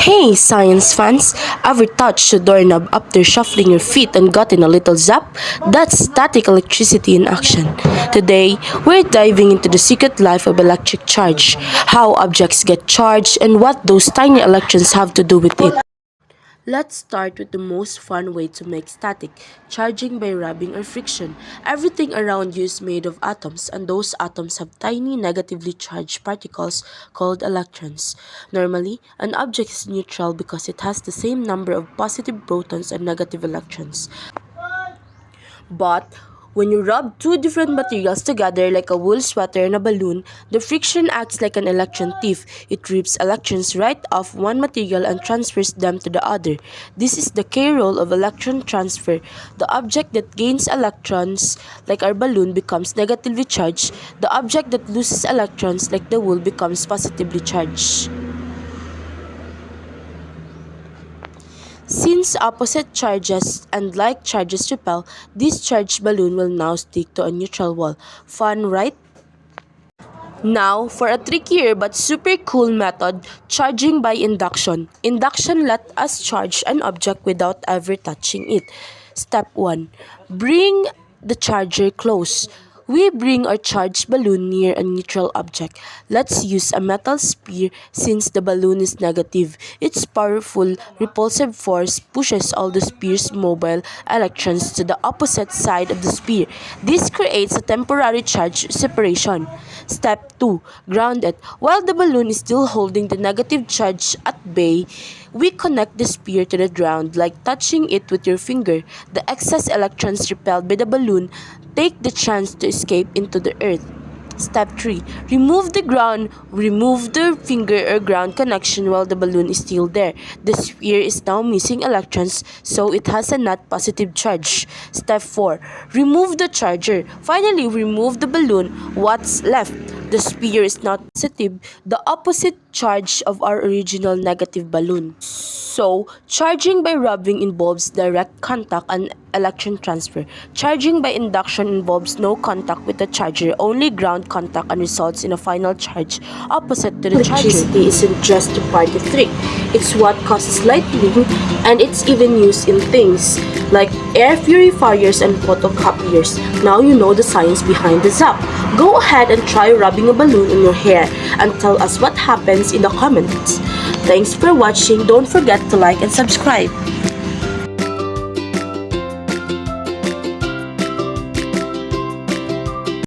Hey, science fans! Ever touched the doorknob after shuffling your feet and gotten a little zap? That's static electricity in action. Today, we're diving into the secret life of electric charge, how objects get charged, and what those tiny electrons have to do with it. Let's start with the most fun way to make static, charging by rubbing or friction. Everything around you is made of atoms, and those atoms have tiny negatively charged particles called electrons. Normally, an object is neutral because it has the same number of positive protons and negative electrons. But when you rub two different materials together like a wool sweater and a balloon, the friction acts like an electron thief. It rips electrons right off one material and transfers them to the other. This is the key role of electron transfer. The object that gains electrons, like our balloon, becomes negatively charged. The object that loses electrons, like the wool, becomes positively charged. Since opposite charges and like charges repel, this charged balloon will now stick to a neutral wall. Fun, right? Now, for a trickier but super cool method, charging by induction. Induction lets us charge an object without ever touching it. Step 1. Bring the charger close. We bring our charged balloon near a neutral object. Let's use a metal sphere since the balloon is negative. Its powerful repulsive force pushes all the sphere's mobile electrons to the opposite side of the sphere. This creates a temporary charge separation. Step 2. Ground it. While the balloon is still holding the negative charge at bay, we connect the sphere to the ground like touching it with your finger. The excess electrons repelled by the balloon take the chance to escape into the earth. Step 3. Remove the finger or ground connection while the balloon is still there. The sphere is now missing electrons, so it has a net positive charge. Step 4. Remove the charger. Finally, remove the balloon. What's left? The sphere is now positive, the opposite charge of our original negative balloon. So, charging by rubbing involves direct contact and electron transfer. Charging by induction involves no contact with the charger, only ground contact, and results in a final charge opposite to the charger. Electricity isn't just a party trick. It's what causes lightning, and it's even used in things like air purifiers and photocopiers. Now you know the science behind the zap. Go ahead and try rubbing a balloon in your hair and tell us what happens in the comments. Thanks for watching. Don't forget to like and subscribe.